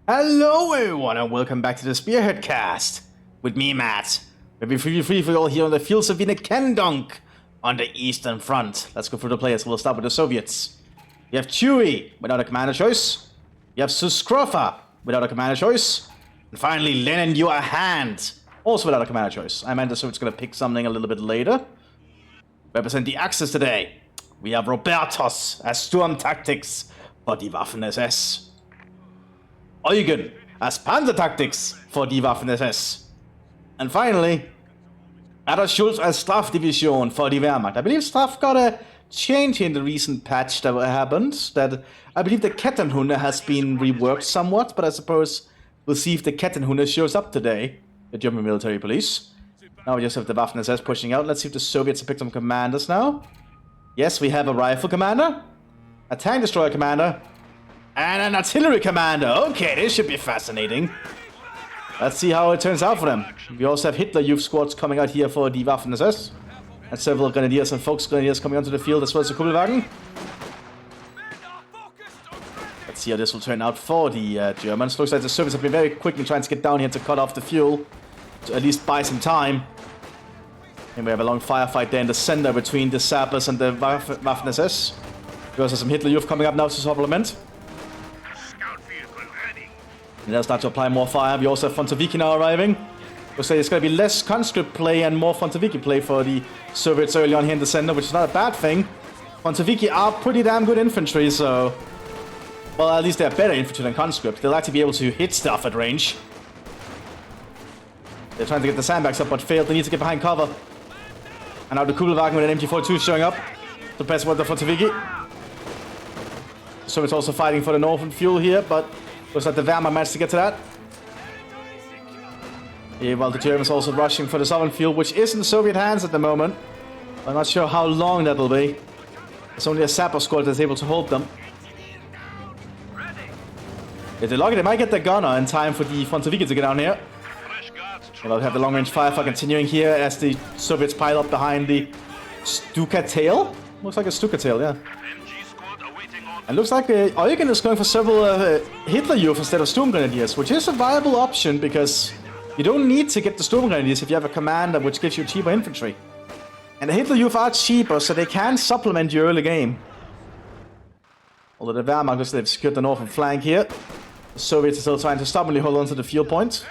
Hello everyone and welcome back to the Spearhead cast with me, Matt. We'll be free for all here on the fields of Kendonk on the Eastern Front. Let's go through the players. We'll start with the Soviets. You have Chewie without a commander choice. You have Suskrofa without a commander choice. And finally, Lenin, you are Hand, also without a commander choice. I meant the Soviets going to pick something a little bit later. Represent the Axis today. We have Robertos as Sturm Tactics for die Waffen SS. Eugen as Panzer Tactics for die Waffen SS. And finally, Ada Schultz as Staff Division for die Wehrmacht. I believe Staff got a change in the recent patch that happened. That I believe the Kettenhunde has been reworked somewhat, but I suppose we'll see if the Kettenhunde shows up today. The German military police. Now we just have the Waffen SS pushing out. Let's see if the Soviets have picked some commanders now. Yes, we have a rifle commander, a tank destroyer commander, and an artillery commander. Okay, this should be fascinating. Let's see how it turns out for them. We also have Hitler Youth squads coming out here for die Waffen SS. And several Grenadiers and Volksgrenadiers coming onto the field as well as the Kugelwagen. Let's see how this will turn out for the Germans. Looks like the Soviets have been very quick in trying to get down here to cut off the fuel. To at least buy some time. And we have a long firefight there in the center between the Sappers and the Waffen SS. We also have some Hitler Youth coming up now to supplement. And they'll start to apply more fire. We also have Fontaviki now arriving. Looks like it's going to be less conscript play and more Fontaviki play for the Soviets early on here in the center, which is not a bad thing. Fontaviki are pretty damn good infantry, so... Well, at least they're better infantry than conscript. They like to be able to hit stuff at range. They're trying to get the sandbags up, but failed. They need to get behind cover. And now the Kugelwagen with an MG42 showing up to pass with the Fontaviki. So it's also fighting for the northern fuel here, but looks like the Wehrmacht managed to get to that. Yeah, while the Germans also rushing for the southern fuel, which is in Soviet hands at the moment. I'm not sure how long that'll be. It's only a sapper squad that's able to hold them. If they're lucky, they might get the gunner in time for the Fontaviki to get down here. And they'll have the long-range firefight continuing here as the Soviets pile up behind the Stuka tail. Looks like a Stuka tail, yeah. And looks like Eugen is going for several Hitler Youth instead of Sturm Grenadiers, which is a viable option because you don't need to get the Sturm Grenadiers if you have a commander which gives you cheaper infantry. And the Hitler Youth are cheaper, so they can supplement your early game. Although the Wehrmacht looks like they've secured the northern flank here. The Soviets are still trying to stubbornly hold on to the field point.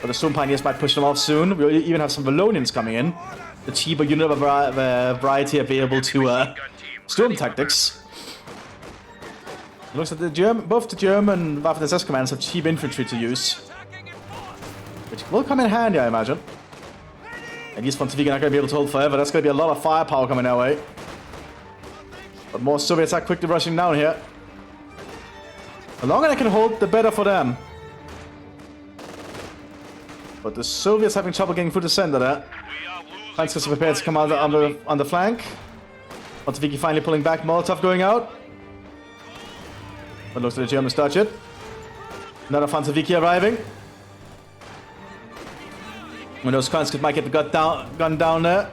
But the Sturm Pioneers might push them off soon. We'll even have some Valonians coming in. The cheaper unit of variety available to Sturm Tactics. It looks like both the German Waffen SS commanders have cheap infantry to use. Which will come in handy, I imagine. And these Fontaviki are not going to be able to hold forever. That's going to be a lot of firepower coming our way. But more Soviets are quickly rushing down here. The longer they can hold, the better for them. But the Soviets having trouble getting through the center there. Panzers are prepared to come out on the flank. Fontaviki finally pulling back, Molotov going out. But looks like the Germans dodge it. Another Fontaviki arriving. When those conscripts might get the gun down there.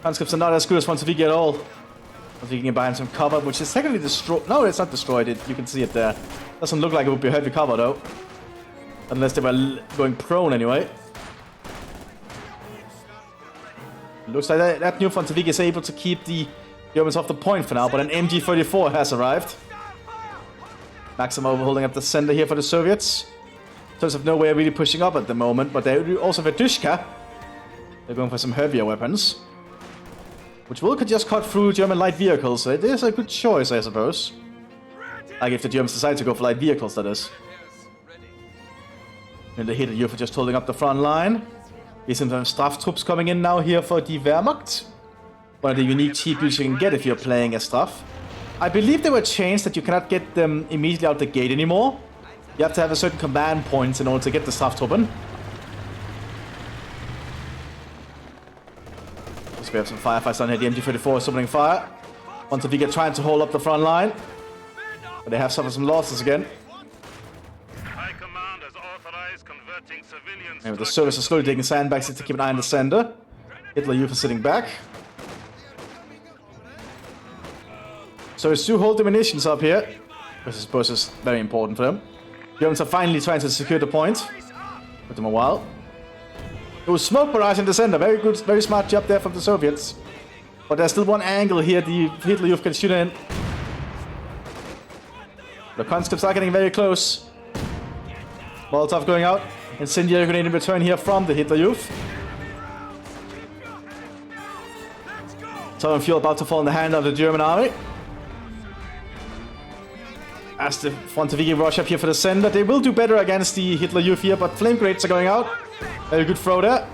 Conscripts are not as good as Fontaviki at all. Fontaviki can buy him some cover, which is technically destroyed. No, it's not destroyed. You can see it there. Doesn't look like it would be heavy cover though. Unless they were going prone anyway. Looks like that new Fontaviki is able to keep the Germans off the point for now, but an MG34 has arrived. Maximov holding up the center here for the Soviets. Terms of nowhere really pushing up at the moment, but they also have a Dushka. They're going for some heavier weapons. Which will just cut through German light vehicles, so it is a good choice, I suppose. Like if the Germans decide to go for light vehicles, that is. And the Hitler Youth are just holding up the front line. We have some Staff troops coming in now here for die Wehrmacht. One of the unique cheap units you can get if you're playing as Staff. I believe there were chains that you cannot get them immediately out the gate anymore. You have to have a certain command points in order to get the Staftruppen. So we have some firefights down here. The MG34 is opening fire. Fontaviki trying to hold up the front line. But they have suffered some losses again. Maybe the Soviets are slowly taking sandbags to keep an eye on the center. Hitler Youth is sitting back. So it's to hold the munitions up here, which I suppose is very important for them. Germans are finally trying to secure the point. Took them a while. It was smoke barrage in the center. Very good, very smart job there from the Soviets. But there's still one angle here the Hitler Youth can shoot in. The conscripts are getting very close. Molotov going out. Incendiary grenade in return here from the Hitler Youth. Southern fuel about to fall in the hand of the German army. As the Frontaviki rush up here for the center. They will do better against the Hitler Youth here, but flame grenades are going out. Very good throw there.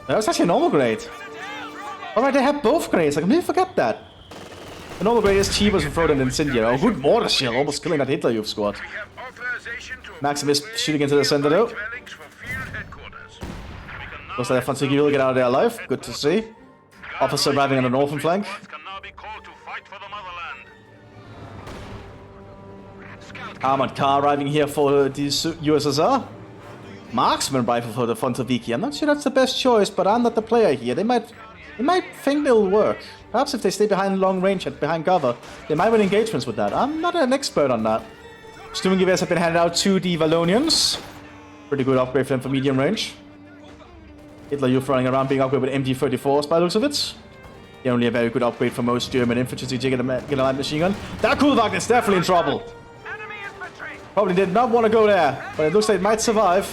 That was actually a normal grenade. Alright, they have both grenades. I completely forgot that. The normal grenade is cheaper to throw than incendiary. Oh, good mortar shield. Almost killing that Hitler Youth squad. Maxim is shooting into the center though. Looks like the Frontaviki will get out of there alive. Good to see. Officer arriving on the northern flank. Armored car arriving here for the USSR. Marksman rifle for the Frontaviki. I'm not sure that's the best choice, but I'm not the player here. They might think it'll work. Perhaps if they stay behind long range and behind cover, they might win engagements with that. I'm not an expert on that. Sturmgewehrs have been handed out to the Wallonians. Pretty good upgrade for them for medium range. Hitler Youth running around being upgraded with MG34s by the looks of it. They're only a very good upgrade for most German infantry to get a light machine gun. That Kulwag is definitely in trouble. Probably did not want to go there, but it looks like it might survive.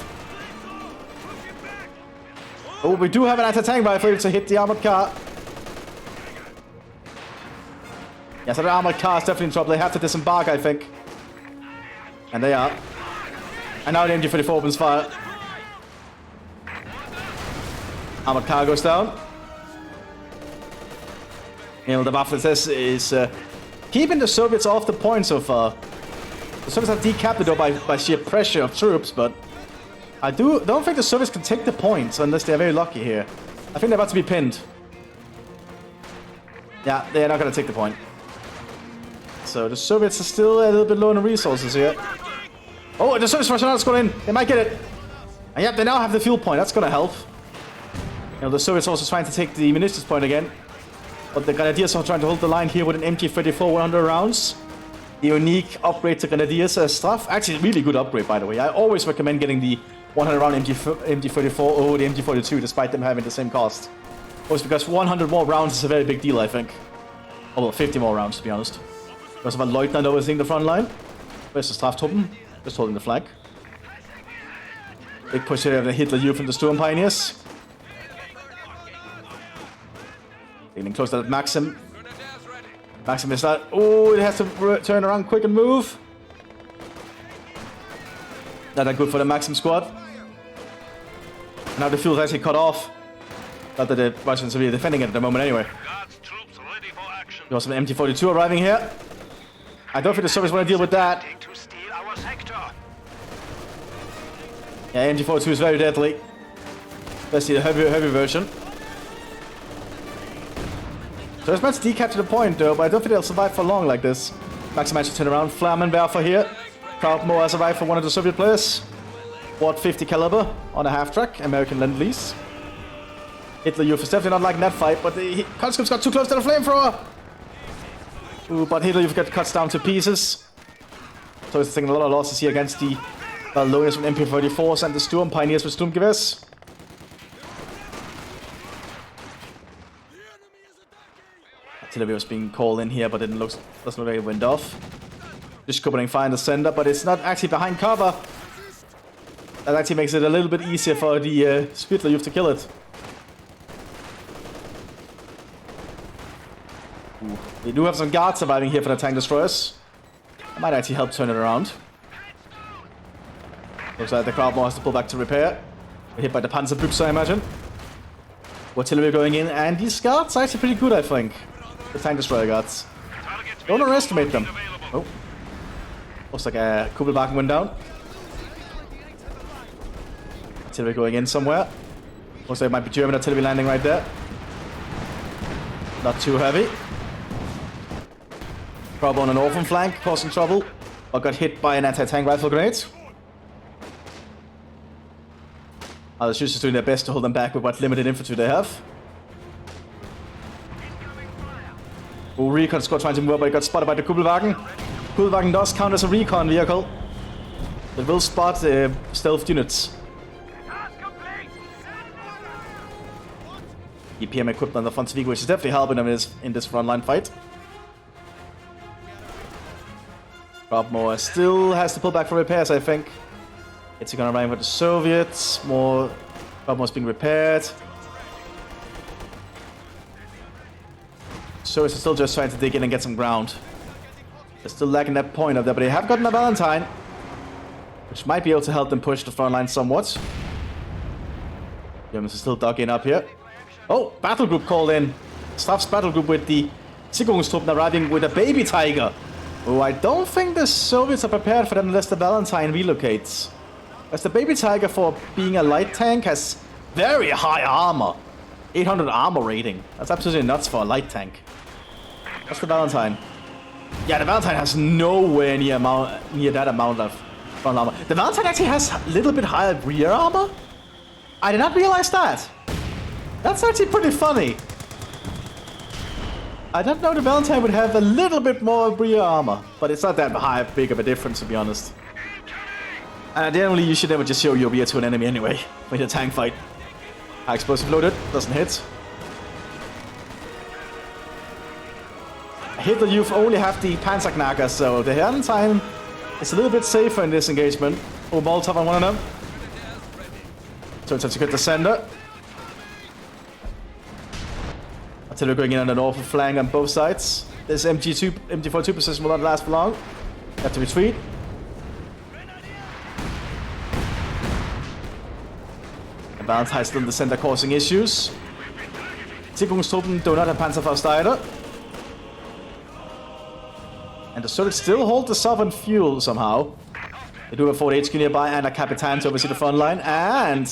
Oh, we do have an anti-tank rifle to hit the armored car. Yeah, so the armored car is definitely in trouble. They have to disembark, I think. And they are. And now the MG34 opens fire. Armored car goes down. You know, the Mthis is keeping the Soviets off the point so far. The Soviets have decapped the door by sheer pressure of troops, but I don't think the Soviets can take the points unless they're very lucky here. I think they're about to be pinned. Yeah, they're not going to take the point. So the Soviets are still a little bit low on resources here. Oh, the Soviets rushing out, got in. They might get it. And yep, they now have the fuel point. That's going to help. You know, the Soviets also trying to take the munitions point again. But the Grenadiers are trying to hold the line here with an MG34 100 rounds. The unique upgrade to Grenadiers as stuff. Actually, really good upgrade, by the way. I always recommend getting the 100 round MG34 over the MG42, despite them having the same cost. Also because 100 more rounds is a very big deal, I think. Oh, well, 50 more rounds, to be honest. Because of a Lieutenant overseeing the front line. Where's the Straftuppen? Just holding the flag. Big push here of the Hitler Youth and the Sturm Pioneers. Getting close to that Maxim. Maxim is not. Oh, it has to turn around quick and move. Not that good for the Maxim squad. Now the fuel is actually cut off. Not that the Russians are really defending it at the moment anyway. We also have an MT-42 arriving here. I don't think the Soviets want to deal with that. Yeah, MT-42 is very deadly. Especially the heavy version. So it's much decap to the point though, but I don't think they'll survive for long like this. Maxim managed to turn around. Flammenwerfer here. Krautmoor has arrived for one of the Soviet players. Watt 50 caliber on a half-track. American Lend-Lease. Hitler Youth is definitely not liking that fight, but the conscripts got too close to the flamethrower. Ooh, but Hitler Youth got cuts down to pieces. So it's taking a lot of losses here against the Wallonians with MP-34s and the Sturm Pioneers with Sturmgewehrs. Artillery was being called in here, but it doesn't look very wind off. Just opening fire in the center, but it's not actually behind cover. That actually makes it a little bit easier for the Hitler Youth to kill it. Ooh. They do have some guards surviving here for the tank destroyers. That might actually help turn it around. Looks like the Krautmoor has to pull back to repair. We're hit by the Panzerbüchse, I imagine. Artillery going in, and these guards are actually pretty good, I think. The tank destroyer guards. Don't underestimate them. Oh. Looks like a Kubelwagen went down. Artillery going in somewhere. Looks like it might be German artillery landing right there. Not too heavy. Probably on an orphan flank, causing trouble. But got hit by an anti-tank rifle grenade. Others just doing their best to hold them back with what limited infantry they have. Oh, recon squad trying to move up, but he got spotted by the Kubelwagen. Kubelwagen does count as a recon vehicle. It will spot stealth units. EPM equipped on the front Vigo, which is definitely helping them in this frontline fight. Probmower still has to pull back for repairs, I think. It's gonna run with the Soviets. More Probmower's being repaired. Soviets are still just trying to dig in and get some ground. They're still lacking that point up there, but they have gotten a Valentine, which might be able to help them push the front line somewhat. Germans are still dug in up here. Oh, battle group called in. Staff's battle group with the Sicherungstruppen arriving with a baby tiger. Oh, I don't think the Soviets are prepared for them unless the Valentine relocates. As the baby tiger, for being a light tank, has very high armor. 800 armor rating. That's absolutely nuts for a light tank. That's the Valentine. Yeah, the Valentine has nowhere near that amount of front armor. The Valentine actually has a little bit higher rear armor. I did not realize that. That's actually pretty funny. I don't know the Valentine would have a little bit more rear armor, but it's not that big of a difference, to be honest. And generally, you should never just show your rear to an enemy anyway, with a tank fight. High explosive loaded, doesn't hit. Hitler Youth only have the Panzerknacker, so the Valentine is a little bit safer in this engagement. Oh, Molotov on one of them. So it's to get the center. Artillery going in on the northern flank on both sides. This MG42 position will not last for long. Have to retreat. And Valentine still in the center causing issues. Sicherungstruppen do not have Panzerfaust either. And the Soviets still hold the southern fuel somehow. They do have 40 HQ nearby and a Capitan to oversee the front line. And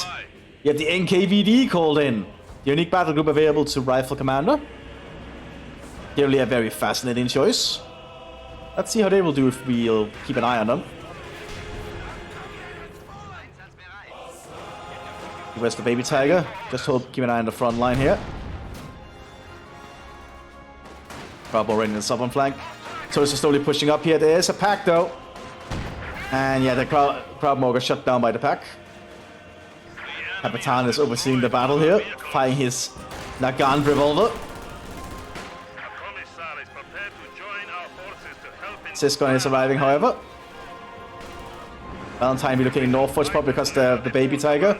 you have the NKVD called in. The unique battle group available to Rifle Commander. Clearly a very fascinating choice. Let's see how they will do if we'll keep an eye on them. Where's the baby tiger? Just keep an eye on the front line here. Crab already in the southern flank. So it's slowly pushing up here. There is a pack though. And yeah, the crowd got shut down by the pack. Capitan is overseeing the battle here, firing his Nagant revolver. Siskon is arriving, however. Valentine relocating northwards, probably because the baby tiger.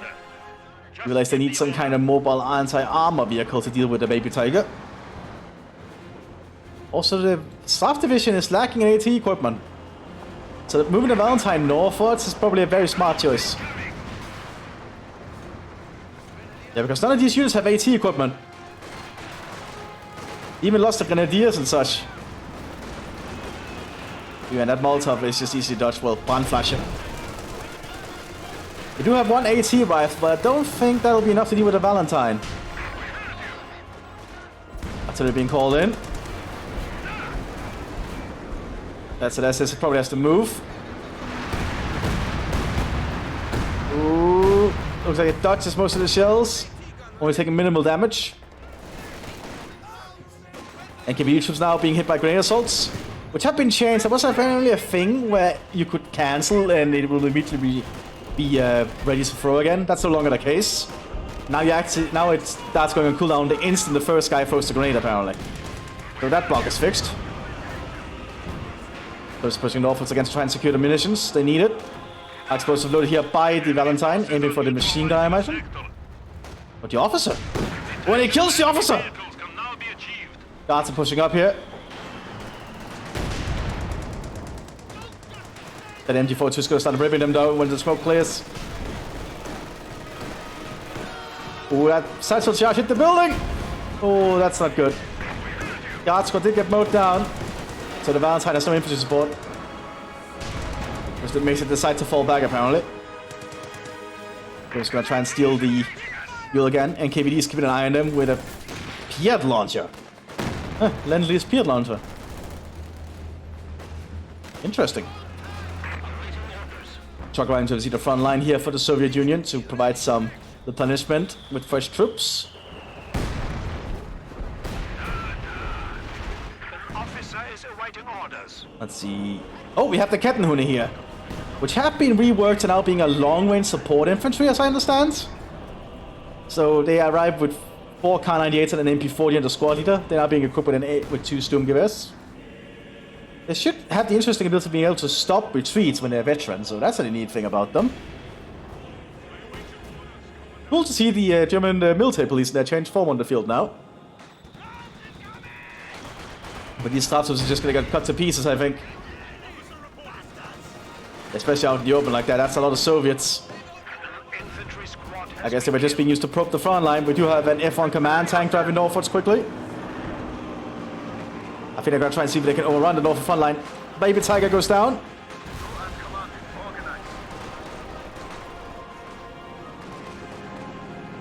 Realize they need some kind of mobile anti-armor vehicle to deal with the baby tiger. Also, the staff division is lacking in AT equipment. So moving the Valentine northwards is probably a very smart choice. Yeah, because none of these units have AT equipment. Even lost the Grenadiers and such. Yeah, and that Molotov is just easily dodged. Well, Brand Flasher. We do have one AT rifle, but I don't think that'll be enough to deal with the Valentine. Artillery being called in. That's it, SS probably has to move. Ooh, looks like it dodges most of the shells. Only taking minimal damage. And KBU troops now being hit by grenade assaults, which have been changed. There was apparently a thing where you could cancel and it will immediately be ready to throw again. That's no longer the case. Now it starts going on cooldown the instant the first guy throws the grenade, apparently. So that block is fixed. Those pushing northwards against to try and secure the munitions. They need it. Explosive loaded here by the Valentine, aiming for the machine gun, I imagine. But the officer! When he kills the officer! Guards are pushing up here. That MG42 is going to start ripping them down when the smoke clears. Oh, that satchel charge hit the building! Oh, that's not good. Guard squad did get mowed down. So the Valentine has no infantry support. Which makes it decide to fall back, apparently. We're just going to try and steal the wheel again. And KVD is keeping an eye on them with a Piat launcher. Huh, Lend-Lease Piat launcher. Interesting. Truck riding to see the front line here for the Soviet Union to provide some replenishment with fresh troops. Officer is awaiting orders. Let's see. Oh, we have the Kettenhunde here. which have been reworked to now being a long-range support infantry, as I understand. So they arrive with 4 Kar-98s and an MP-40 and the squad leader. They're now being equipped with 2 Sturmgewehrs. They should have the interesting ability of being able to stop retreats when they're veterans, so that's a neat thing about them. Cool to see the German military police in their changed form on the field now. But these Stratos are just gonna get cut to pieces, I think. Especially out in the open like that. That's a lot of Soviets. I guess they were just being used to probe the front line. We do have an F1 command tank driving northwards quickly. I think they're gonna try and see if they can overrun the northern front line. Baby Tiger goes down.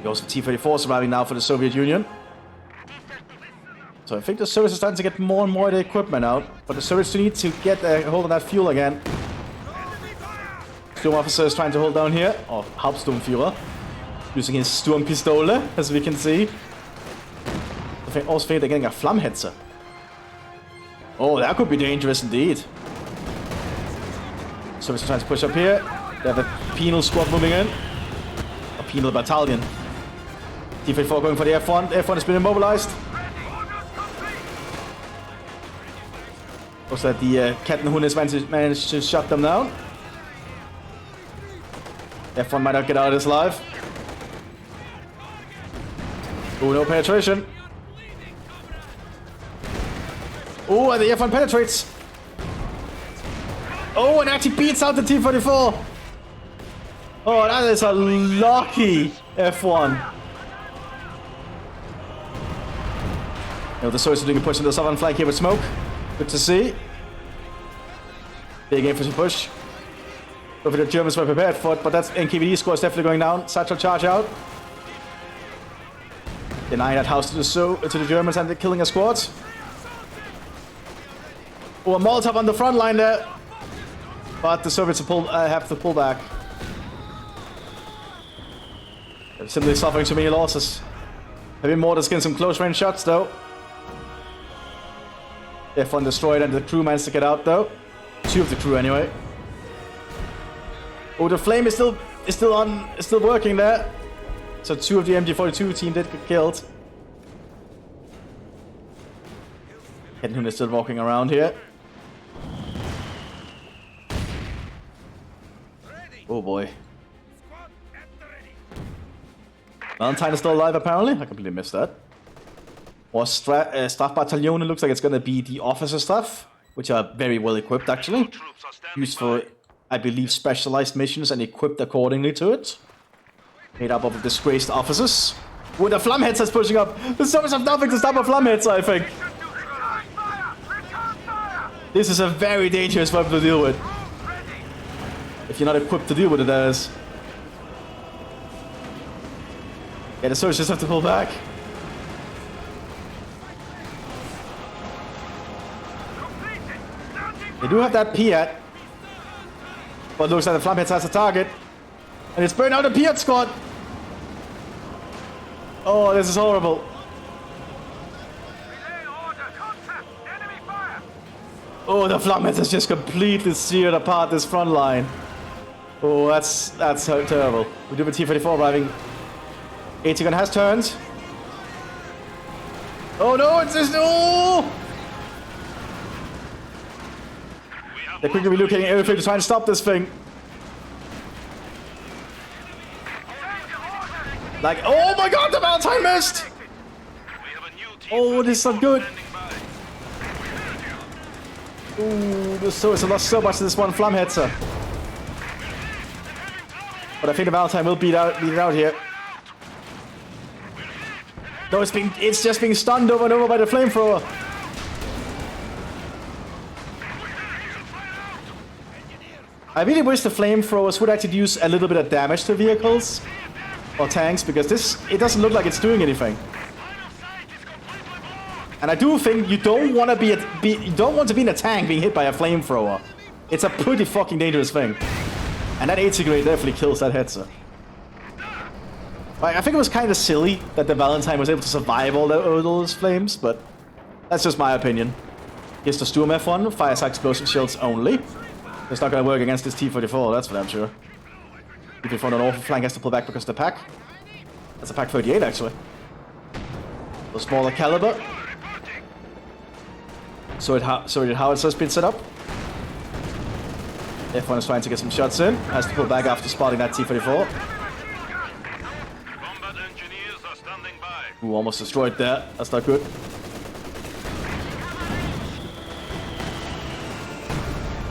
Also T-34s arriving now for the Soviet Union. So I think the Soviets are starting to get more and more of the equipment out. But the Soviets do need to get a hold of that fuel again. Sturm officer is trying to hold down here. Or Hauptsturmführer. Using his Sturmpistole, as we can see. I also think they're getting a Flammhetzer. Oh, that could be dangerous indeed. Soviets are trying to push up here. They have a penal squad moving in. A penal battalion. T-34 going for the F1. The F1 has been immobilized. Looks like the Kettenhund has managed to shut them down. F1 might not get out of this alive. Oh, no penetration. Oh, and the F1 penetrates. Oh, and actually beats out the T-34. Oh, that is a lucky F1. You know, the Soviets are doing a push into the southern flank here with smoke. Good to see. Big infantry push. Hopefully the Germans were prepared for it, but that NKVD squad is definitely going down. Satchel charge out. Denying that house to the Germans and they're killing a squad. Oh, a Molotov on the front line there. But the Soviets have to pull back. They're simply suffering too many losses. Maybe more to skin some close range shots though. F1 destroyed and the crew managed to get out though. 2 of the crew anyway. Oh, the flame is still working there. So 2 of the MG42 team did get killed. Kettenhund is still walking around here. Oh boy. Valentine is still alive apparently. I completely missed that. Or staff battalion, it looks like it's gonna be the officer staff, which are very well equipped actually. Used for, I believe, specialized missions and equipped accordingly to it. Made up of disgraced officers. Oh, the Flammhetzer is pushing up. The Soviets have nothing to stop a Flammhetzer, I think. This is a very dangerous weapon to deal with. If you're not equipped to deal with it, that is. Yeah, the Soviets just have to pull back. They do have that Piat. But looks like the Flammhetzer has a target. And it's burned out the Piat squad. Oh, this is horrible. Oh, the Flammhetzer just completely seared apart this front line. Oh, that's so terrible. We do have a T-34 arriving. Atagon has turned. Oh no, it's just... Oh! They're quickly relocating everything to try and stop this thing. Like, oh my god, the Valentine missed! Oh, this is not good. Ooh, the Soviets have lost so much to this one Flammhetzer. But I think the Valentine will beat it out here. No, it's just being stunned over and over by the flamethrower. I really wish the flamethrowers would actually use a little bit of damage to vehicles or tanks, because it doesn't look like it's doing anything. And I do think you don't want to be in a tank being hit by a flamethrower. It's a pretty fucking dangerous thing. And that 80 grade definitely kills that Hetzer. I think it was kind of silly that the Valentine was able to survive all those flames, but that's just my opinion. Here's the Sturm F1, fires explosion shields only. It's not gonna work against this T-44, that's for damn sure. T-44 on an awful flank has to pull back because of the pack. That's a pack 38 actually. The smaller caliber. So did howitzer's been set up. F1 is trying to get some shots in. Has to pull back after spotting that T-44. Ooh, almost destroyed that. That's not good.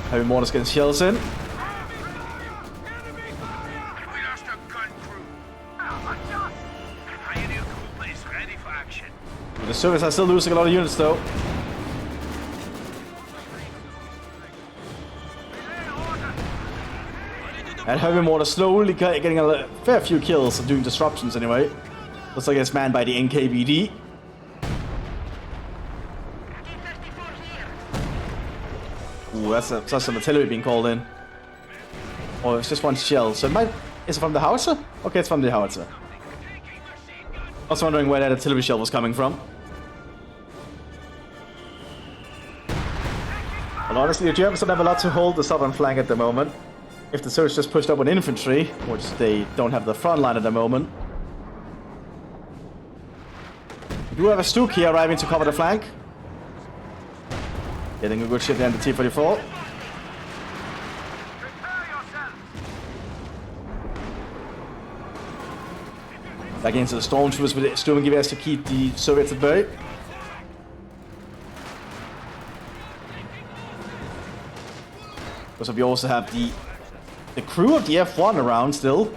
Heavy mortars getting shells in. The Soviets are still losing a lot of units though. And heavy mortar slowly getting a fair few kills and doing disruptions anyway. Looks like it's manned by the NKVD. Ooh, that's some artillery being called in. Oh, it's just one shell. So it might... Is it from the howitzer? Okay, it's from the howitzer. I was wondering where that artillery shell was coming from. And honestly, the Germans don't have a lot to hold the southern flank at the moment. If the Soviets just pushed up with infantry, which they don't have the front line at the moment. We do have a Stuk here arriving to cover the flank. Getting a good shit there in the T-44. Back into the stormtroopers with storming gears to keep the Soviets at bay. Because we also have the crew of the F1 around still,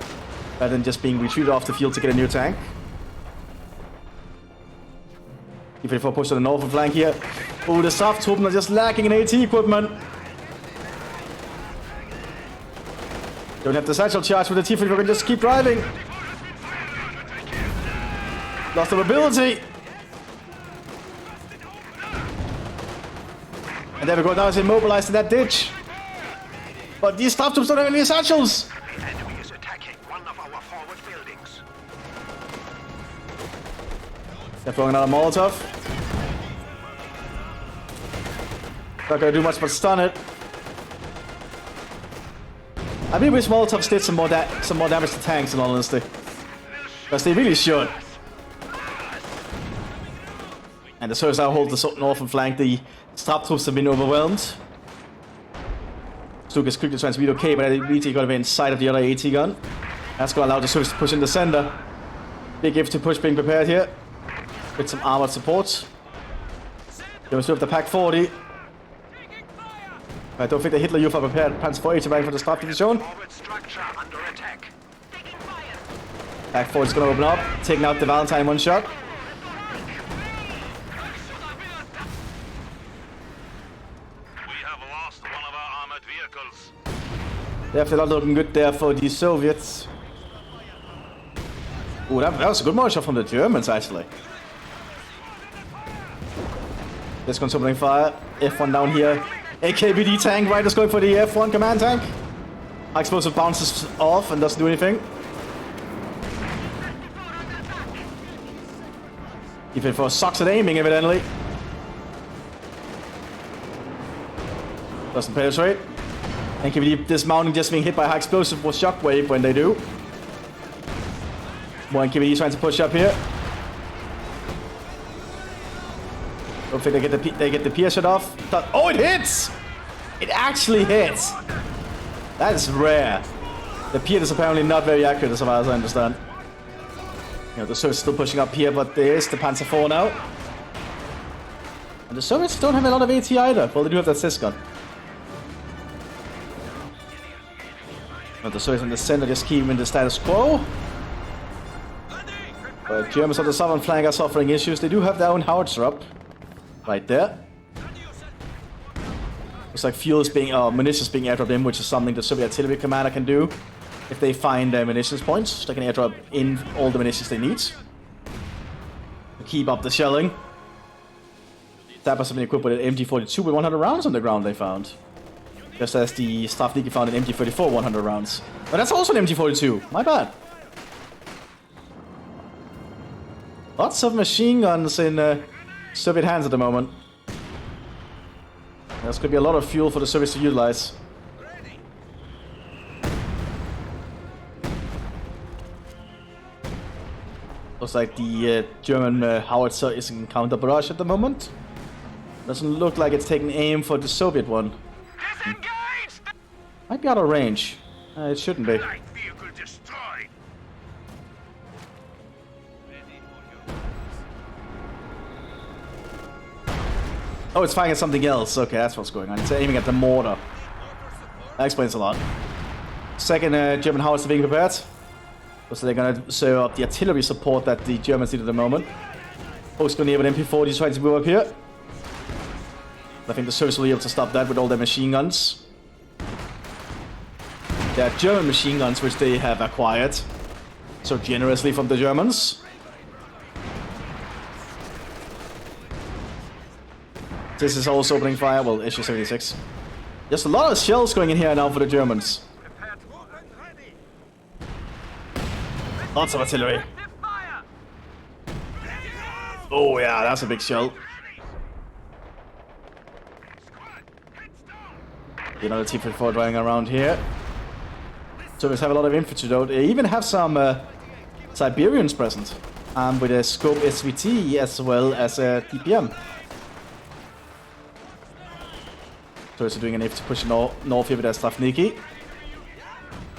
rather than just being retreated off the field to get a new tank. T-44 pushed on the northern flank here. Oh, the Safttruppen are just lacking in AT equipment. Don't have the satchel charge with the T-44, can just keep driving. Lost the mobility. And there we go, now it's immobilized in that ditch. But these Safttruppen don't have any satchels. The enemy is attacking one of our forward buildings. They're throwing another Molotov. Not gonna do much but stun it. I really wish Molotovs did some more damage to tanks in all honesty. Because they really should. And the Soviets now hold the northern flank. The Saftrupps have been overwhelmed. Stuk is quickly trying to relocate, but immediately got to be inside of the other AT gun. That's going to allow the Soviets to push in the center. Big infantry push being prepared here. With some armored support. They still have the Pack 40. I don't think the Hitler Youth are prepared. Panzer 480 back for the Staff Division. Pack 40 is going to open up, taking out the Valentine one shot. Definitely not looking good there for the Soviets. Oh, that was a good motion from the Germans, actually. Let's consuming fire. F1 down here. AKBD tank right is going for the F1 command tank. High explosive bounces off and doesn't do anything. T-44 sucks at aiming, evidently. Doesn't penetrate. NKVD dismounting, just being hit by high explosive with shockwave when they do. More NKVD trying to push up here. Don't think they get the Pierce shot off. Oh, it hits! It actually hits! That is rare. The Pierce is apparently not very accurate as far as I understand. You know, the Soviets still pushing up here, but there is the Panzer IV now. And the Soviets don't have a lot of AT either. Well, they do have that CIS gun. But the Soviets in the center just keeping the status quo. But Germans on the southern flank are suffering issues. They do have their own howitzer up. Right there. Looks like fuel is being, munitions being airdropped in, which is something the Soviet artillery commander can do. If they find their munitions points, they can airdrop in all the munitions they need. To keep up the shelling. Tappers have been equipped with an MG42 with 100 rounds on the ground they found. Just as the Staff League found an MG34 100 rounds. But that's also an MG42. My bad. Lots of machine guns in Soviet hands at the moment. There's going to be a lot of fuel for the Soviets to utilize. Looks like the German howitzer is in counter barrage at the moment. Doesn't look like it's taking aim for the Soviet one. Disengage! Might be out of range. It shouldn't be. Light vehicle destroyed. Oh, it's firing at something else. Okay, that's what's going on. It's aiming at the mortar. That explains a lot. Second German howitzer being prepared. So they're gonna serve up the artillery support that the Germans need at the moment. Post going near with MP40 trying to move up here. I think the Soviets will be able to stop that with all their machine guns. They are German machine guns which they have acquired so generously from the Germans. This is also opening fire. Well, issue 76. There's a lot of shells going in here now for the Germans. Lots of artillery. Oh yeah, that's a big shell. Another T-54 driving around here. So we have a lot of infantry though. They even have some Siberians present. With a scope SVT as well as a TPM. So it's doing an infantry push north here with their Stavniki.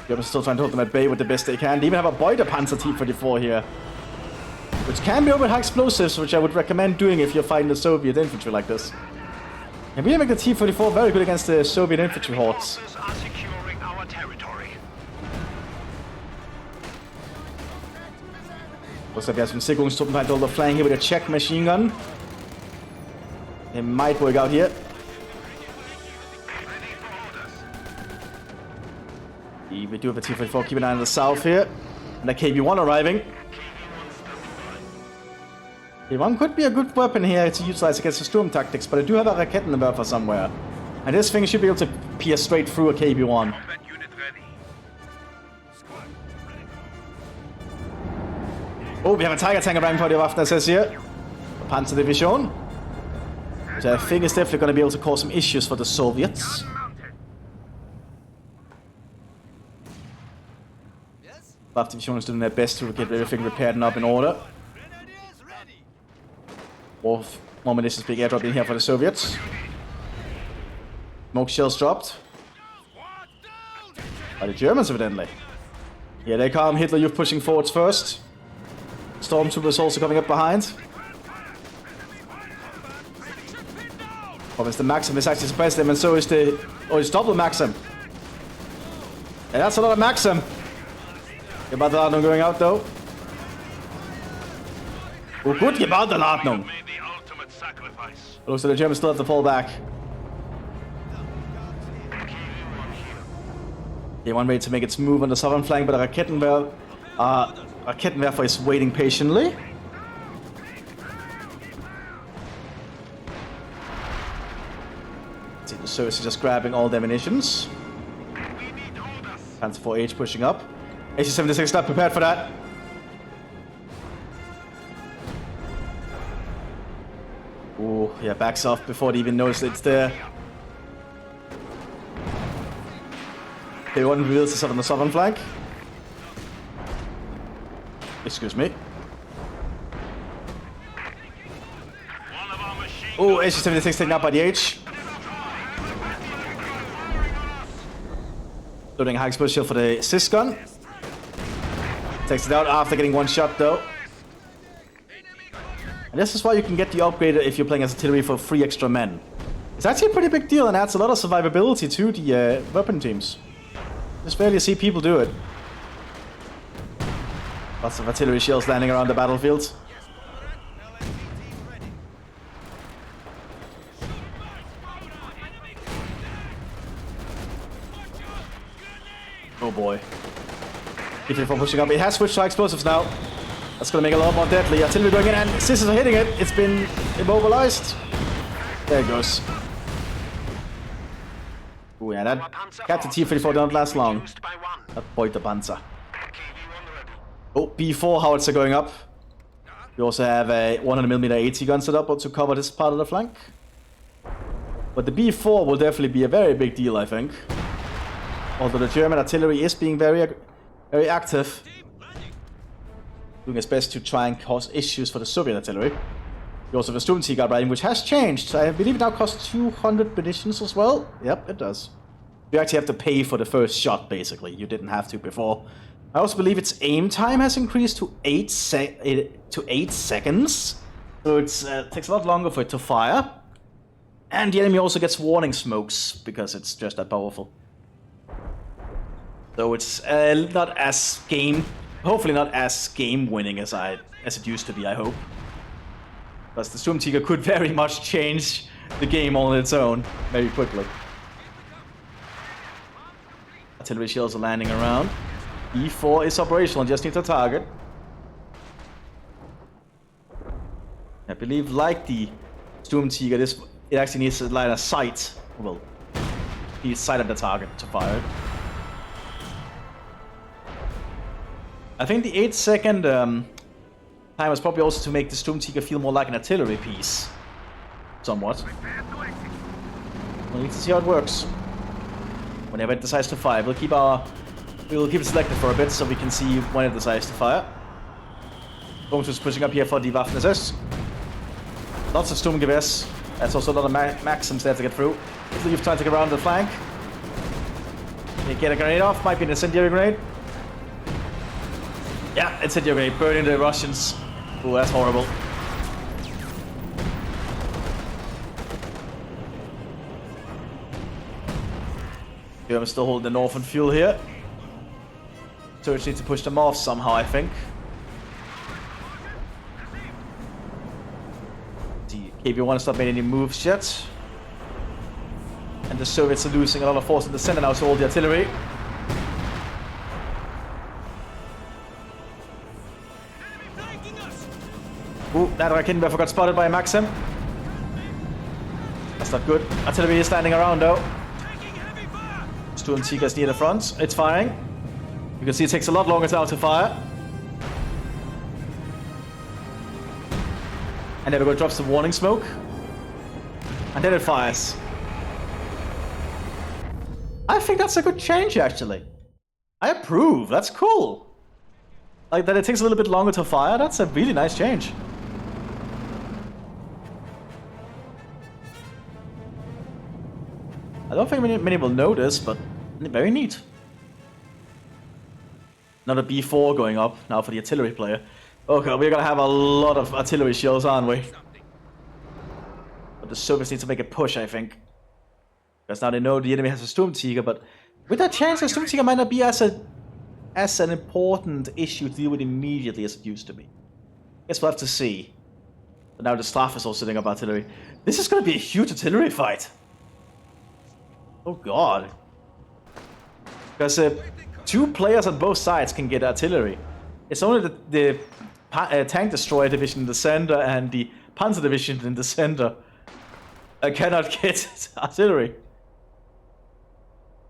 Germans still trying to hold them at bay with the best they can. They even have a Beuter Panzer T-34 here. Which can be over high explosives, which I would recommend doing if you're fighting the Soviet infantry like this. And we make the T-34 very good against the Soviet infantry hordes. Are securing our territory. Looks like there's some Sicherungstruppen trying to hold the flank here with a Czech machine gun. It might work out here. We do have a T-34 keeping an eye on the south here. And a KB-1 arriving. KB-1 could be a good weapon here to utilize against the Sturm tactics, but I do have a Rakettenwerfer somewhere. And this thing should be able to pierce straight through a KB-1. Oh, we have a Tiger tank arriving for the Waffen SS here. A Panzer Division. Which I think is definitely going to be able to cause some issues for the Soviets. Waffen Division is doing their best to get everything repaired and up in order. More munitions being airdropped in here for the Soviets. Smoke shells dropped. By the Germans, evidently. Here they come. Hitler Youth pushing forwards first. Stormtroopers also coming up behind. The Maxim is actually suppressed them, and so is the... Oh, it's double Maxim. And that's a lot of Maxim. Gebandeladung going out, though. Oh, good Gebandeladung. Looks like the Germans still have to fall back. K1 ready to make its move on the southern flank, but the Rakettenwerfer is waiting patiently. See, the Soviets are just grabbing all their munitions. Panzer 4H pushing up. AC-76 not prepared for that. Ooh, yeah, backs off before they even notice it's there. K1 reveals itself on the southern flank. Excuse me. Oh, AC-76 taken out by the H. Loading a high explosive shield for the Sis gun. Takes it out after getting one shot though. And this is why you can get the upgrade if you're playing as artillery for 3 extra men. It's actually a pretty big deal and adds a lot of survivability to the weapon teams. Just barely see people do it. Lots of artillery shells landing around the battlefield. Oh boy. T-34 pushing up. It has switched to explosives now. That's going to make it a lot more deadly. Artillery going in and Sisters are hitting it. It's been immobilized. There it goes. Oh yeah, that Captain T-34 don't last long. That Beuter Panzer. Oh, B4 howitzer going up. We also have a 100mm AT gun set up to cover this part of the flank. But the B4 will definitely be a very big deal, I think. Although the German artillery is being very active. doing his best to try and cause issues for the Soviet artillery. You also have a Sturmtiger upgrading, which has changed. I believe it now costs 200 munitions as well. Yep, it does. You actually have to pay for the first shot, basically. You didn't have to before. I also believe its aim time has increased to 8 seconds. So it takes a lot longer for it to fire. And the enemy also gets warning smokes, because it's just that powerful. So it's not as hopefully not as game-winning as it used to be, I hope. Because the Sturmtiger could very much change the game on its own very quickly. Artillery shells are landing around. E4 is operational, just needs a target. I believe, like the Sturmtiger, it actually needs to line a sight. Well, needs sight of the target to fire it. I think the 8-second time is probably also to make the Sturmtiger feel more like an artillery piece. Somewhat. We'll need to see how it works. Whenever it decides to fire, we'll keep it selected for a bit so we can see when it decides to fire. Bones is pushing up here for the Waffen-SS. Lots of Sturmgewehr. That's also a lot of Maxims there to get through. Hopefully you've tried to get around the flank. Can you get a grenade off? Might be an incendiary grenade. Yeah, incendiary grenade, burning the Russians. Ooh, that's horrible. Germans still holding the northern fuel here. Turks need to push them off somehow, I think. The KV-1 has not made any moves yet. And the Soviets are losing a lot of force in the center now to all the artillery. Ooh, that Raketenwerfer got spotted by a Maxim. That's not good. Artillery is standing around though. Sturmtiger's near the front. It's firing. You can see it takes a lot longer now to fire. And then it drops the warning smoke. And then it fires. I think that's a good change, actually. I approve. That's cool. Like, that it takes a little bit longer to fire. That's a really nice change. I don't think many will notice, but very neat. Another B4 going up now for the artillery player. Okay, we're gonna have a lot of artillery shells, aren't we? But the Soviets need to make a push, I think. Because now they know the enemy has a Sturmtiger, but with that chance, the Sturmtiger might not be as an important issue to deal with immediately as it used to be. Guess we'll have to see. But now the staff is all sitting up artillery. This is gonna be a huge artillery fight. Oh god. Because two players on both sides can get artillery. It's only the tank destroyer division in the center and the panzer division in the center cannot get artillery.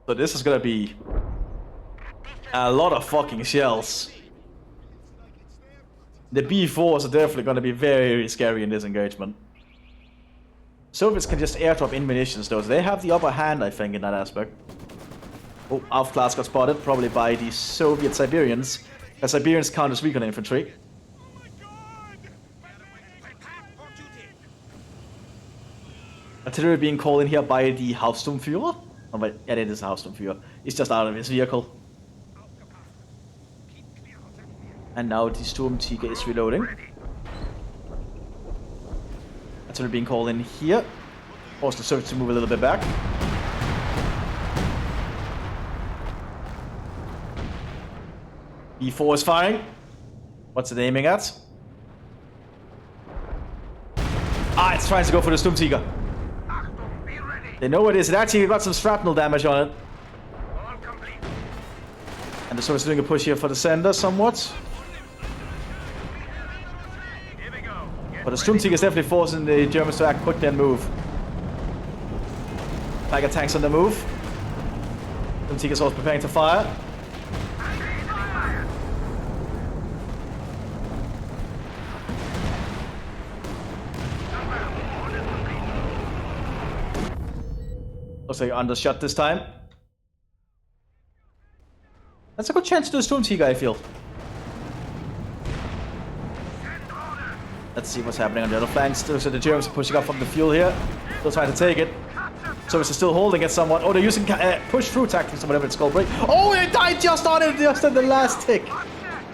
So this is gonna be a lot of fucking shells. The B4s are definitely gonna be very scary in this engagement. Soviets can just airdrop in munitions though, so they have the upper hand, I think, in that aspect. Oh, Aufglas got spotted, probably by the Soviet Siberians. The Siberians count as recon infantry. Artillery being called in here by the Hauptsturmführer. Oh, but yeah, it is the Hauptsturmführer. He's just out of his vehicle. And now the Sturmtiger is reloading. Artillery being called in here. Force the Soviets to move a little bit back. B4 is firing. What's it aiming at? Ah, it's trying to go for the Sturmtiger. They know what it is. It actually got some shrapnel damage on it. And the Soviets are doing a push here for the sender somewhat. But the Sturmtiger is definitely forcing the Germans to act quickly and move. Tiger tanks on the move. Sturmtiger is also preparing to fire. Looks like undershot this time. That's a good chance to do a Sturmtiger, I feel. Let's see what's happening on the other flank. Still, so the Germans are pushing up from the fuel here. Still trying to take it. Soviets are still holding it somewhat. Oh, they're using push-through tactics or whatever it's called, right? Oh, they died just on it, just in the last tick.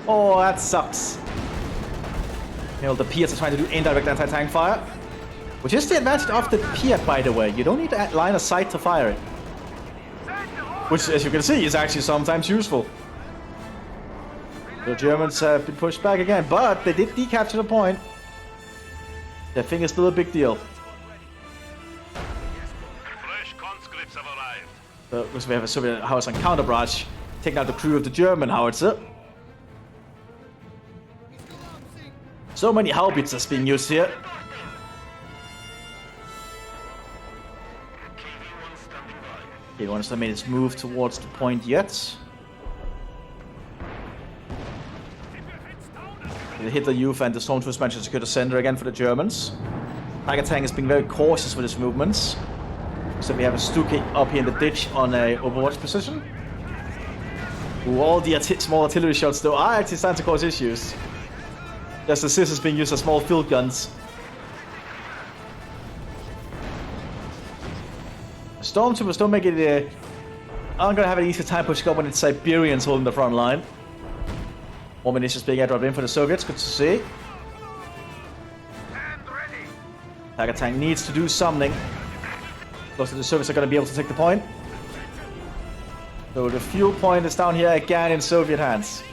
Oh, that sucks. You know, the Piats are trying to do indirect anti-tank fire. Which is the advantage of the Piat, by the way. You don't need to line of sight to fire it. Which, as you can see, is actually sometimes useful. The Germans have been pushed back again, but they did decapture the point. Their thing is still a big deal. Fresh conscripts have arrived. Because we have a Soviet house on counter barrage, taking out the crew of the German howitzer. So many howitzers being used here. Okay, one has made its move towards the point yet. They hit the youth and the storm troops managed to secure the center again for the Germans. Tiger Tank is being very cautious with his movements. So we have a Stuki up here in the ditch on a overwatch position. Ooh, all the small artillery shots though are actually starting to cause issues. Just as this is being used as small field guns. Stormtroopers don't make it. Aren't gonna have an easy time pushing up when it's Siberians holding the front line. More munitions being airdropped in for the Soviets. Good to see. Tiger Tank needs to do something. Looks like the Soviets are gonna be able to take the point. So the fuel point is down here again in Soviet hands.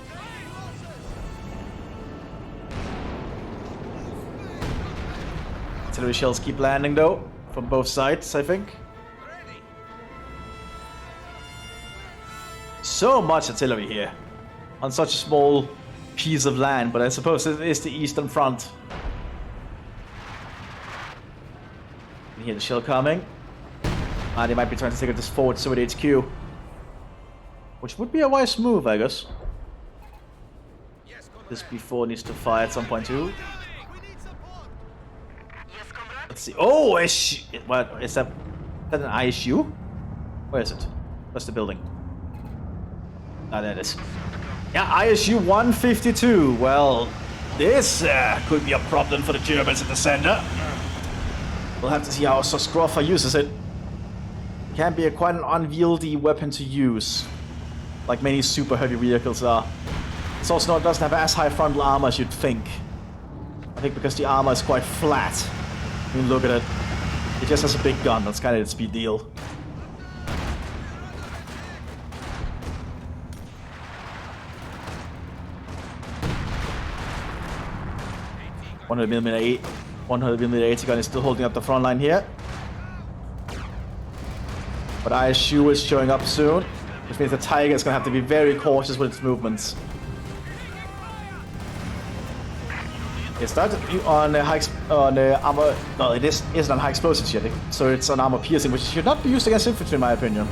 Artillery shells keep landing though, from both sides, I think. So much artillery here on such a small piece of land, but I suppose it is the Eastern Front. You hear the shell coming. They might be trying to take this forward to Soviet HQ, which would be a wise move, I guess. This B4 needs to fire at some point too. Let's see. Oh, what is that? Is that an ISU? Where is it? Where's the building? Ah, there it is. Yeah, ISU 152. Well, this could be a problem for the Germans at the center. We'll have to see how Soskrova uses it. It can be quite an unwieldy weapon to use, like many super heavy vehicles are. It's also not doesn't have as high frontal armor as you'd think. I think because the armor is quite flat. I mean, look at it. It just has a big gun. That's kind of its big deal. 100mm 80 gun is still holding up the front line here. But ISU is showing up soon, which means the Tiger is going to have to be very cautious with its movements. It started on armor. No, it isn't on high explosives yet, so it's on armor piercing, which should not be used against infantry, in my opinion.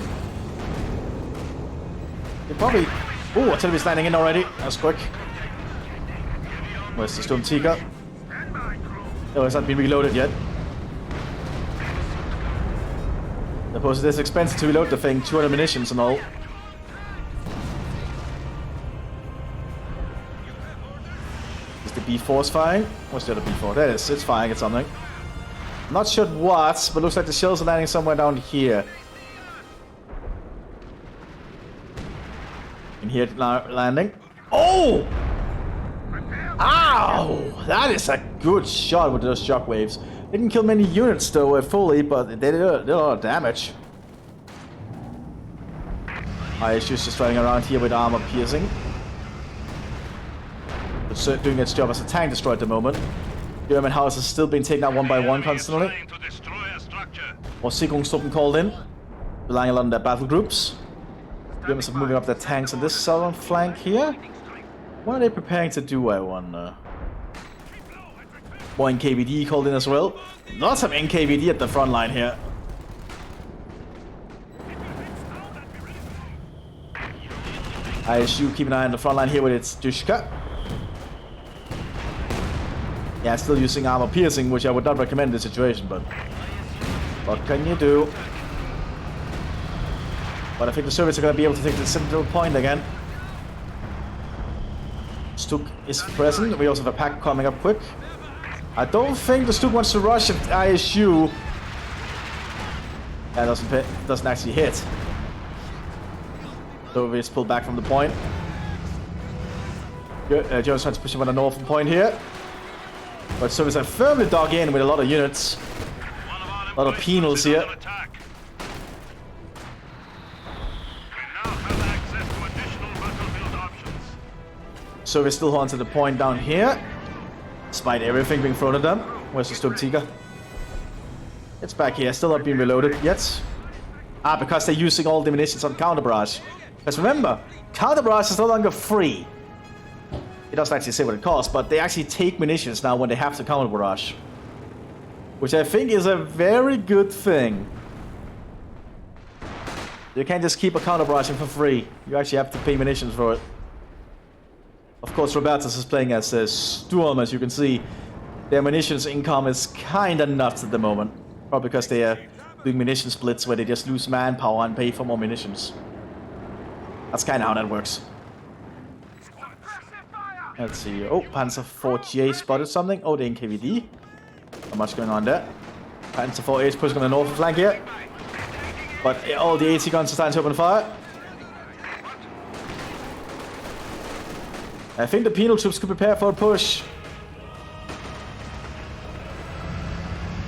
It probably. Oh, artillery's landing in already. That's quick. Where's the Storm Tiger? Oh, it's not been reloaded yet. I suppose it is expensive to reload the thing, 200 munitions and all. Is the B4's firing? What's the other B4? There it is, it's firing at something. I'm not sure what, but looks like the shells are landing somewhere down here. In here landing. Oh! Ow! That is a good shot with those shockwaves. Didn't kill many units though fully, but they did a lot of damage. ISU's just running around here with armor piercing. It's doing its job as a tank destroyer at the moment. German houses still being taken out one by one constantly. More Sicherungstruppen called in, relying on their battle groups. Germans are moving up their tanks on this southern flank here. What are they preparing to do, I wonder? More NKVD called in as well. Lots of NKVD at the front line here. ISU keep an eye on the front line here with its Dushka. Yeah, still using armor piercing, which I would not recommend in this situation, but what can you do? But I think the Soviets are going to be able to take the central point again. Stuk is present. We also have a pack coming up quick. I don't think the Stuke wants to rush at ISU. That doesn't actually hit. Soviets pull back from the point. Germans trying to push him on the northern point here. But Soviets are firmly dug in with a lot of units. A lot of penals here. Soviets still hold on to the point down here. Despite everything being thrown at them. Where's the Sturmtiger? It's back here, still not being reloaded yet. Because they're using all the munitions on counter barrage. Because remember, counter barrage is no longer free. It doesn't actually say what it costs, but they actually take munitions now when they have to counter barrage. Which I think is a very good thing. You can't just keep a counter barraging for free. You actually have to pay munitions for it. Of course, Robertus is playing as Sturm, as you can see. Their munitions income is kinda nuts at the moment. Probably because they are doing munition splits where they just lose manpower and pay for more munitions. That's kinda how that works. Let's see. Oh, Panzer 4J spotted something. Oh, the NKVD. Not much going on there. Panzer 4H pushing on the north flank here. But all the AT guns are starting to open fire. I think the penal troops could prepare for a push.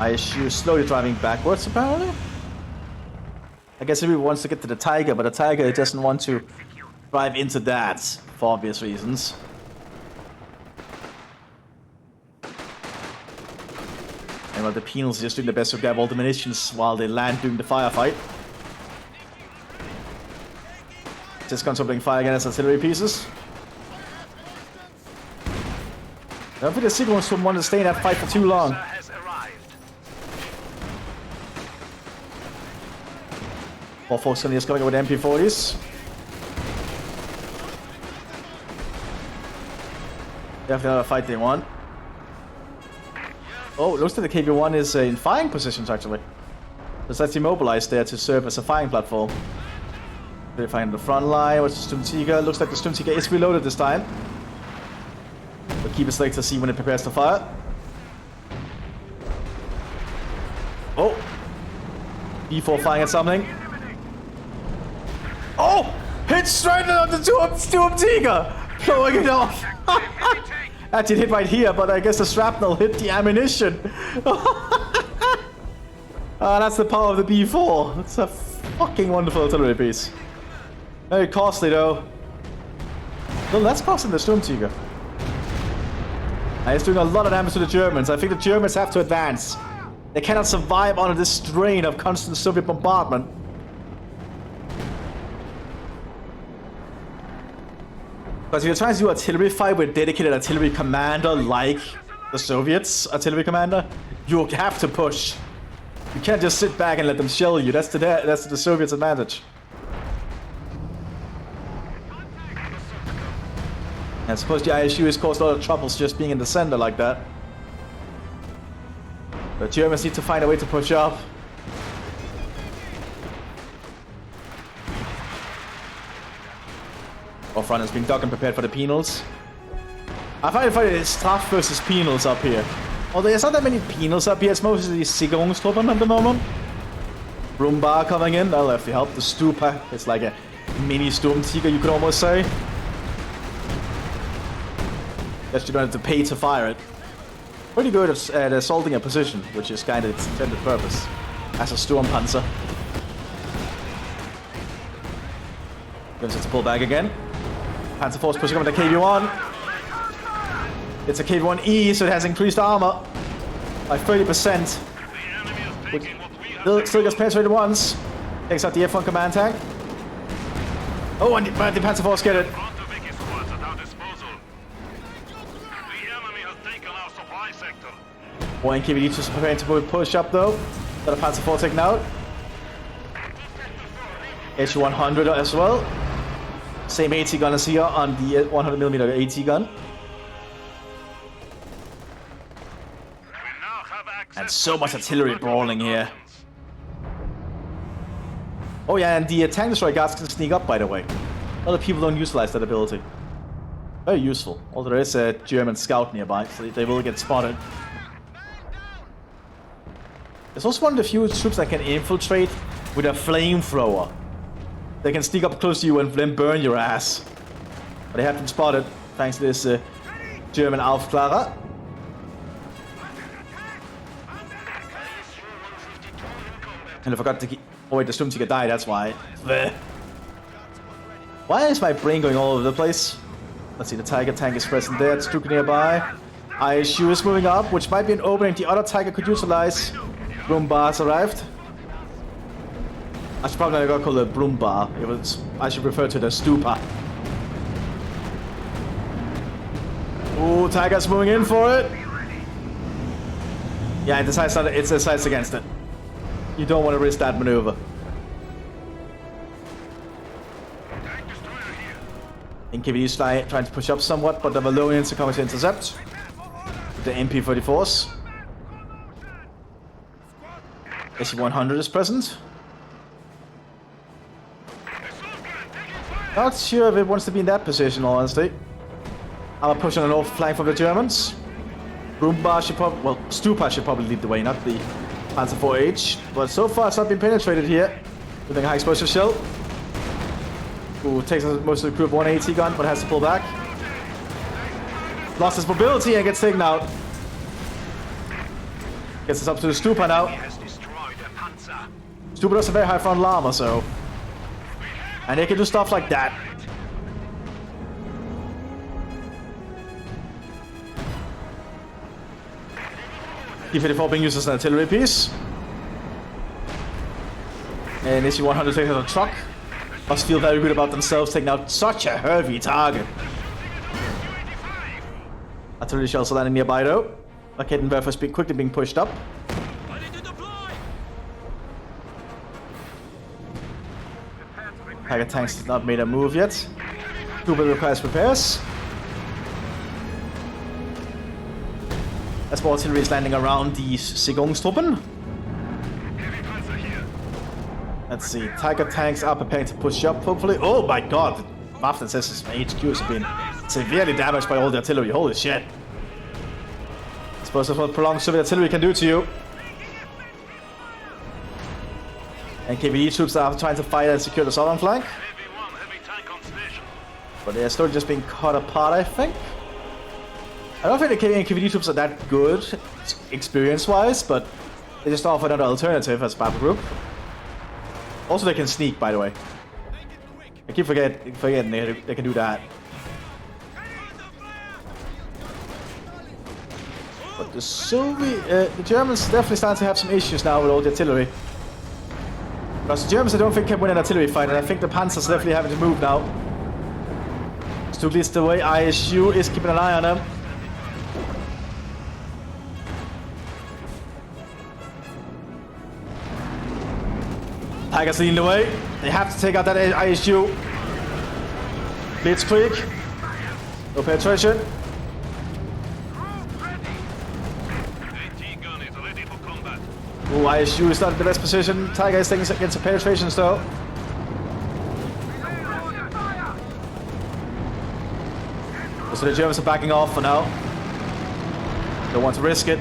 ISU is slowly driving backwards, apparently. I guess everyone wants to get to the Tiger, but the Tiger doesn't want to drive into that, for obvious reasons. And while the penals are just doing the best to grab all the munitions while they land during the firefight. Just guns opening fire again as artillery pieces. I don't think the SEGA wants to want to stay in that fight for too long. More folks just coming with MP40s. Definitely not a fight they want. Oh, it looks like the KV-1 is in firing positions actually. It's actually mobilized there to serve as a firing platform. They're firing the front line. What's the Sturmtiger? Looks like the Sturmtiger is reloaded this time. But keep it select to see when it prepares to fire. Oh! B4 firing at something. Oh! Hit straight on the Sturmtiger! Blowing it off! Actually hit right here, but I guess the shrapnel hit the ammunition. That's the power of the B4. It's a fucking wonderful artillery piece. Very costly though. Well, that's costing the Sturmtiger. It's doing a lot of damage to the Germans. I think the Germans have to advance. They cannot survive under this strain of constant Soviet bombardment. Because if you're trying to do artillery fight with a dedicated artillery commander like the Soviets artillery commander, you have to push. You can't just sit back and let them shell you. That's the Soviets' advantage. And I suppose the ISU has caused a lot of troubles just being in the center like that. The Germans need to find a way to push up. Our front is being dug and prepared for the penals. I find it's Straff versus penals up here. Although there's not that many penals up here, it's mostly Sicherungstruppen at the moment. Brumbar coming in, that'll have to help. The Stupa, it's like a mini Sturmtiger, you could almost say. Guess you don't have to pay to fire it. Pretty good at assaulting a position, which is kind of its intended purpose. As a Sturmpanzer. Going to pull back again. Panzer Force pushing up with the KV-1. It's a KV-1E, so it has increased armor by 30%. Which still gets penetrated once. Takes out the F1 command tank. Oh, and the Panzer Force get it. More NKVD just preparing to push up though. Got a Panzer 4 taken out. H100 as well. Same AT gun as here on the 100mm AT gun. And so much artillery brawling here. Oh yeah, and the tank destroyer guards can sneak up, by the way. A lot of people don't utilize that ability. Very useful. Although there is a German scout nearby, so they will get spotted. It's also one of the few troops that can infiltrate with a flamethrower. They can sneak up close to you and then burn your ass. But they have been spotted thanks to this German Aufklärer. And I forgot to keep... Oh wait, the Sturmtiger died, that's why. Bleh. Why is my brain going all over the place? Let's see, the Tiger tank is present there, it's Stuka nearby. ISU is moving up, which might be an opening the other Tiger could utilize. Broombar has arrived. I should probably not call it a Broombar. I should refer to the Stupa. Ooh, Tiger's moving in for it. Yeah, it decides against it. You don't want to risk that maneuver. NKVD's trying to push up somewhat, but the Valonians are coming to intercept. With the MP-34s. SE-100 is present. Not sure if it wants to be in that position, honestly. I'm gonna push on the north flank from the Germans. Broombar should probably... Well, Stupa should probably lead the way, not the Panzer 4H. But so far it's not been penetrated here. With a high explosive shell. Ooh, takes most of the crew of 180 gun, but has to pull back. Lost his mobility and gets taken out. Gets us up to the Stupa now. Stupa does a very high frontal armor, so... And they can do stuff like that. P-54 being used as an artillery piece. And SE-100 taking out a truck. Must feel very good about themselves taking out such a heavy target. Artillery shells are landing nearby though. Raketenwerfer is quickly being pushed up. Tiger tanks did not made a move yet. Kuba requires repairs. As more artillery is landing around these Sigungstruppen. Let's see, Tiger tanks are preparing to push up, hopefully. Oh my god! Mthis' HQ has been severely damaged by all the artillery, holy shit. I suppose that's what prolonged Soviet artillery can do to you. And KVD troops are trying to fight and secure the southern flank. But they're slowly just being cut apart, I think. I don't think the KVD troops are that good, experience-wise, but they just offer another alternative as a battle group. Also, they can sneak, by the way. I keep forgetting they can do that. But the Germans definitely starting to have some issues now with all the artillery. Because the Germans, I don't think, can win an artillery fight, and I think the Panzers definitely having to move now. Stuka leads the way. ISU is keeping an eye on them. Tigers leading the way. They have to take out that ISU. Blitzkrieg. No penetration. Ooh, ISU is not in the best position. Tiger is taking against the penetrations though. So the Germans are backing off for now. Don't want to risk it.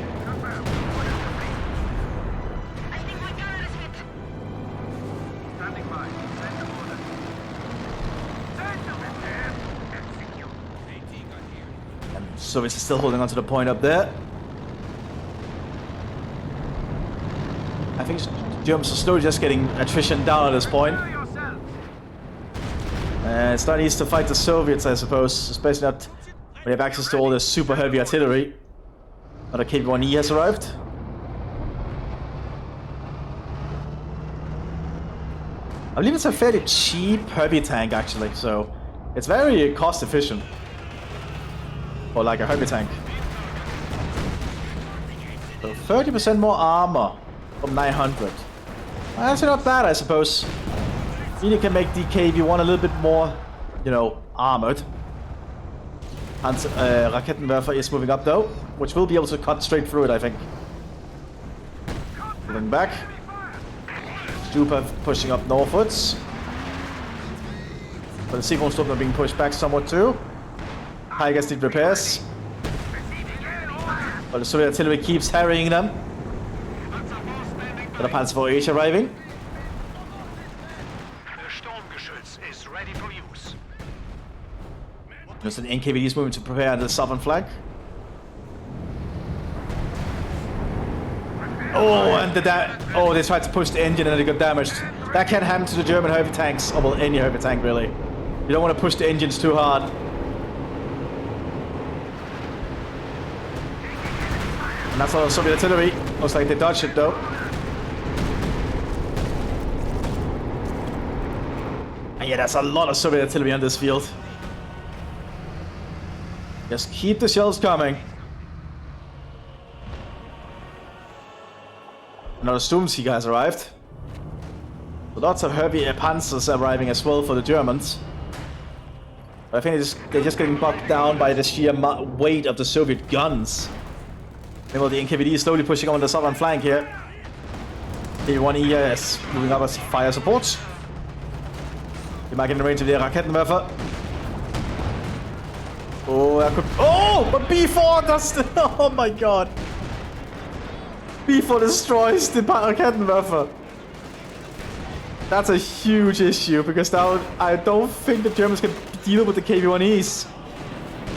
Soviets are still holding on to the point up there. I think Germans are slowly just getting attrition down at this point. And it's not easy to fight the Soviets, I suppose, especially not when they have access to all this super heavy artillery. But a KV-1E has arrived. I believe it's a fairly cheap heavy tank actually, so it's very cost efficient. Or like a heavy tank. So 30% more armor from 900. That's not bad, I suppose. You can make the KV-1 a little bit more, you know, armored. And Raketenwerfer is moving up though, which will be able to cut straight through it, I think. Moving back. Stupa pushing up northwards. But the Sigungstruppen are being pushed back somewhat too. Tigers need repairs. But the Soviet artillery keeps harrying them. The Panzer IV arriving. The Sturmgeschütz is ready for use. Just an NKVD's moving to prepare the southern flank. Oh, and they tried to push the engine and it got damaged. That can happen to the German heavy tanks, or well, any heavy tank really. You don't want to push the engines too hard. And that's all Soviet artillery. Looks like they dodged it though. And yeah, that's a lot of Soviet artillery on this field. Just keep the shells coming. Another SEGA has arrived. So lots of heavy panzers arriving as well for the Germans. But I think they're just getting bogged down by the sheer weight of the Soviet guns. Meanwhile, the NKVD is slowly pushing on the southern flank here. P1E is moving up as fire support. Die might get in the range of the Raketenwerfer. Oh, that could... Oh! But B4 does... Oh my god. B4 destroys the Raketenwerfer. That's a huge issue, because now I don't think the Germans can deal with the KV-1Es.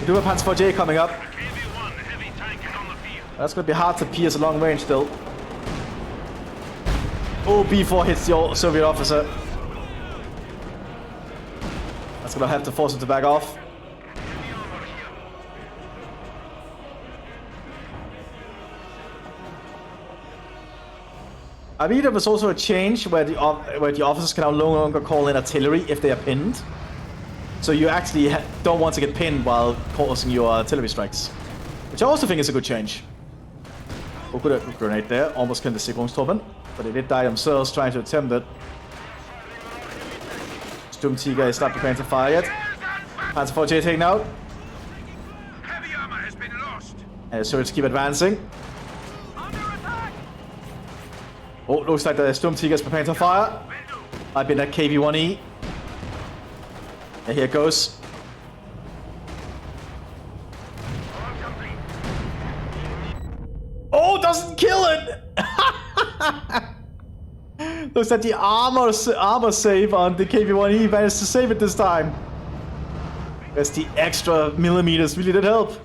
We do have Panzer IV coming up. KV-1 heavy tank is on the field. That's going to be hard to pierce a long range still. Oh, B4 hits the Soviet officer. That's going to have to force him to back off. I believe there was also a change where the officers can no longer call in artillery if they are pinned. So you actually don't want to get pinned while causing your artillery strikes. Which I also think is a good change. Oh, good grenade there. Almost killed the Sicherungstruppen. But they did die themselves trying to attempt it. Sturmtiger is not preparing to fire yet. Panzer IV taken out. Heavy armor has been lost. And the Soviets keep advancing. Oh, looks like the Sturmtiger is preparing to fire. Might be that KV-1E. And here it goes. Oh, doesn't kill it! Looks like the armor save on the KV-1E managed to save it this time. Guess the extra millimeters really did help.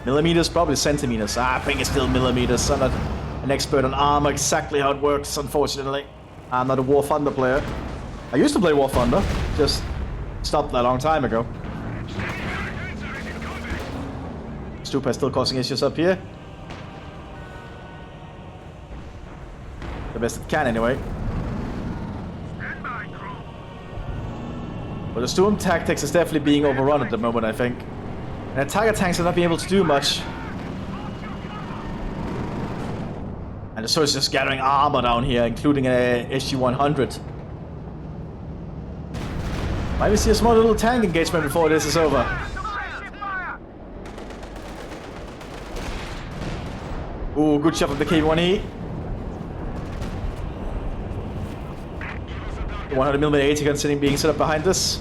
Millimeters, probably centimeters. I think it's still millimeters. I'm not an expert on armor, exactly how it works, unfortunately. I'm not a War Thunder player. I used to play War Thunder, just stopped a long time ago. Stupa is still causing issues up here. The best it can, anyway. But the Storm tactics is definitely being overrun at the moment, I think. And the Tiger tanks are not being able to do much. And the Soviets just gathering armor down here, including a SG-100. Might we see a small little tank engagement before this is over? Ooh, good shot of the KV-1E. The 100mm AT gun sitting being set up behind us.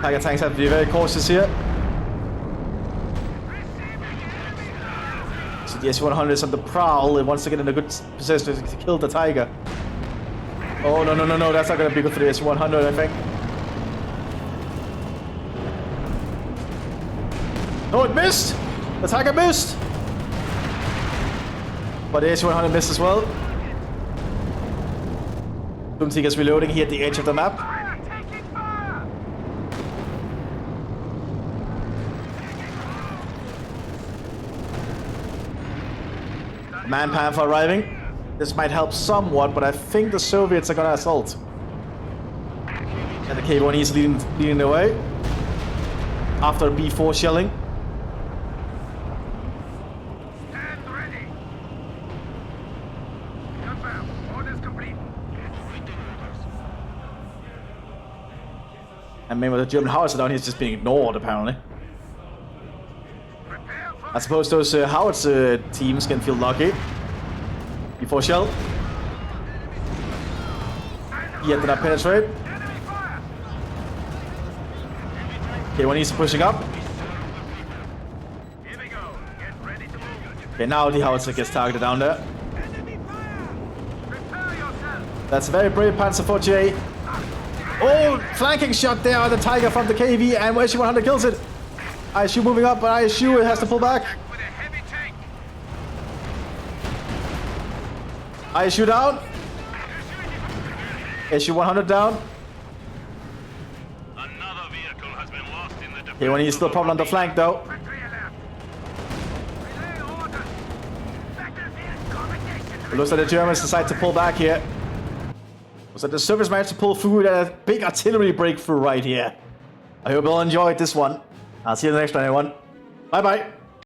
Tiger tanks have to be very cautious here. So the SU-100 is on the prowl. It wants to get in a good position to kill the Tiger. Oh, no, no, no, no. That's not going to be good for the SU-100, I think. Oh, it missed! The Tiger missed! But the SU-100 missed as well. Sturmtiger is reloading here at the edge of the map. Man Panther arriving. This might help somewhat, but I think the Soviets are gonna assault. And the KV-1E is leading the way. After B4 shelling. Stand ready. Confirm. Orders complete. And maybe the German howitzer down here is just being ignored, apparently. I suppose those howitzer teams can feel lucky. B4 shell. Yet did not penetrate. Okay, one is pushing up. Here we go. Get ready to move. Okay, now the howitzer gets targeted down there. Enemy fire! Prepare yourself! That's a very brave Panzer 48. Oh, flanking shot there on the Tiger from the KV, and SU-100 kills it. ISU moving up, but ISU has to pull back. With a heavy tank! ISU down. SU-100 down. Another vehicle has been lost in the Okay, when he's still probably on the flank though. Infantry alert! Relay orders! Battlefield coordination! It looks like the Germans decide to pull back here. Looks like the Soviets managed to pull through a big artillery breakthrough right here. I hope you all enjoyed this one. I'll see you in the next one, everyone. Bye bye.